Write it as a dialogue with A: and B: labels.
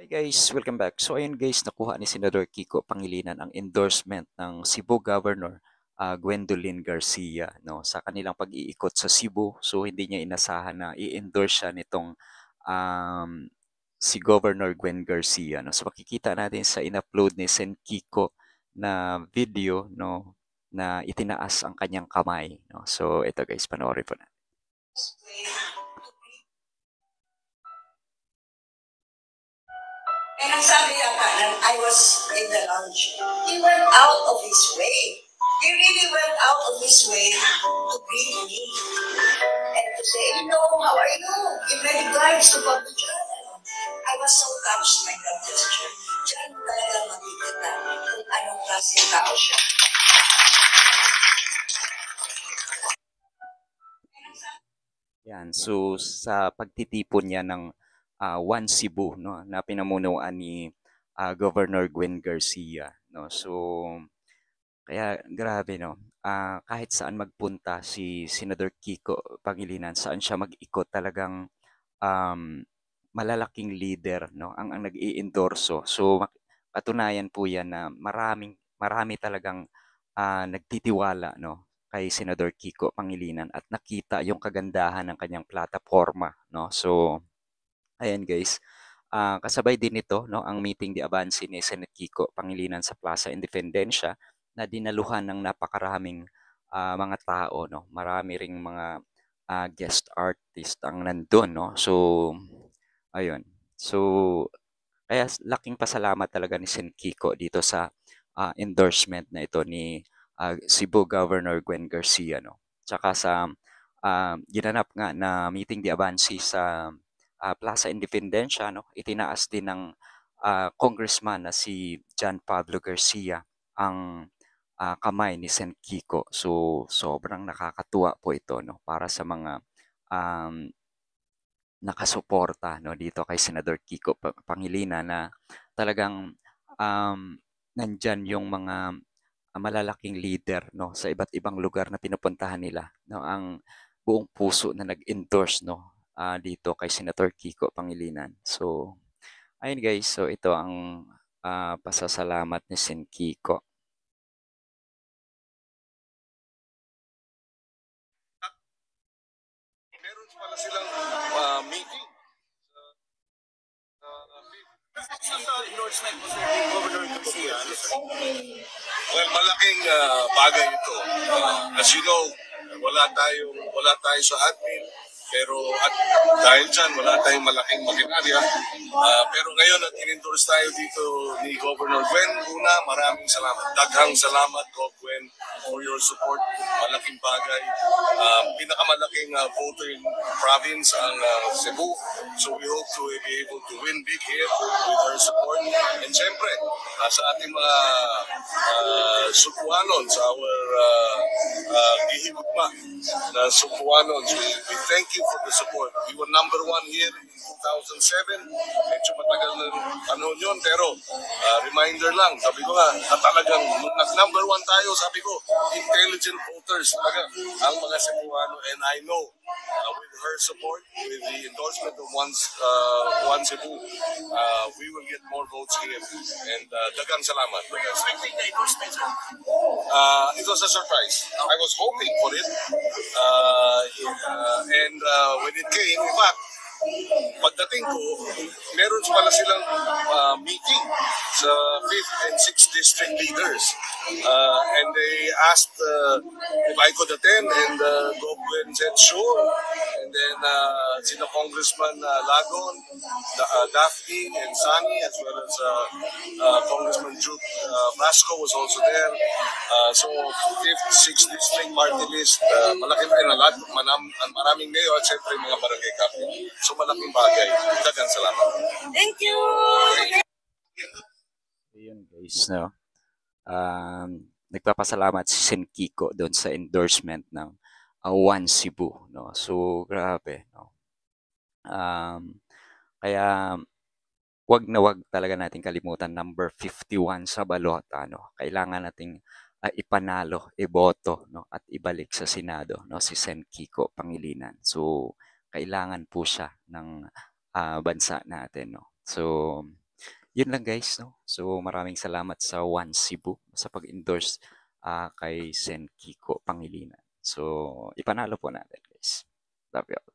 A: Hi guys, welcome back. So ayun guys, nakuha ni Senador Kiko Pangilinan ang endorsement ng Cebu Governor Gwendolyn Garcia, no, sa kanilang pag-iikot sa Cebu. So hindi niya inasahan na i-endorse siya nitong um, si Governor Gwen Garcia, no. So makikita natin sa in-upload ni Sen Kiko na video, no, na itinaas ang kanyang kamay, no. So ito guys, panoorin po na.
B: And ang sabi niya kanan, I was in the lounge. He went out of his way. He really went out of his way to greet me and to say, how are you? Give my regards to Papa John. I was so touched by that gesture. Diyan talaga makikita kung anong klaseng tao siya.
A: Yan, so sa pagtitipon niya ng One Cebu, no, na pinamunuan ni Governor Gwen Garcia, no. So kaya grabe, no. Kahit saan magpunta si Senador Kiko Pangilinan, saan siya mag-ikot, talagang um, malalaking leader, no, ang nag-iendorso. So katunayan po 'yan na marami talagang nagtitiwala, no, kay Senador Kiko Pangilinan at nakita yung kagandahan ng kanyang plataporma, no. So ayan guys, kasabay din nito, no, ang meeting de avance ni Senate Kiko Pangilinan sa Plaza Independencia na dinaluhan ng napakaraming mga tao, no. Marami ring mga guest artist ang nandun, no. So ayun. So kaya laking pasalamat talaga ni Sen Kiko dito sa endorsement na ito ni Cebu Governor Gwen Garcia, no. Tsaka sa ginanap nga na meeting de avance sa Plaza Independencia, no, itinaas din ng congressman na si John Pablo Garcia ang kamay ni Sen Kiko. So sobrang nakakatuwa po ito, no, para sa mga um, nakasuporta, no, dito kay Senador Kiko Pangilinan na talagang um, nandyan yung mga malalaking leader, no, sa iba't ibang lugar na pinupuntahan nila, no, ang buong puso na nag-endorse, no, dito kay Senator Kiko Pangilinan. So ayun guys, so ito ang pasasalamat ni Sen Kiko.
C: Meron pala silang meeting. Endorsement mo sa Governor Garcia. Well, malaking bagay ito. As you know, wala tayo sa admin, pero at dahil dyan, wala tayong malaking makinarya. Pero ngayon, at in-endorse tayo dito ni Governor Gwen. Una, maraming salamat. Daghang salamat, Gov Gwen, for your support. Malaking bagay. Pinakamalaking voter province ang Cebu. So we hope to be able to win big here with her support. And syempre, sa ating mga Supuanon, sa our gihigugma na Supuanon, we thank you for the support. We were number one here in 2007. Medyo matagal na panahon yun, pero reminder lang, sabi ko nga, na talagang nung nag-number one tayo, sabi ko, intelligent voters talaga ang mga Cebuano, and I know with her support, with the endorsement of One Cebu, we will get more votes here. And dagang salamat. It was a surprise. I was hoping for it. And when it came, in fact, pagdating ko, meron pala silang meeting sa 5th and 6th district leaders. And they asked if I could attend, and Goblen said sure. And then sina Congressman Lagon, Daphne, and Sani, as well as Congressman Jude Vasco was also there. So 5th, 6th district party list, malaking pinalag, maraming mayor at syempre mga barangay captain. So malaking bagay. Dagang salamat.
B: Thank you!
A: Ayun guys, no. Nagpapasalamat si Sen Kiko doon sa endorsement ng One Cebu, no. So grabe, no. Kaya wag talaga natin kalimutan number 51 sa balota, no. Kailangan nating ipanalo, iboto, no, at ibalik sa Senado, no, si Sen Kiko Pangilinan. So kailangan po siya ng bansa natin, no. So Yun lang guys, no? So maraming salamat sa One Cebu sa pag-endorse kay Sen Kiko Pangilinan. So ipanalo po natin guys. Love you all.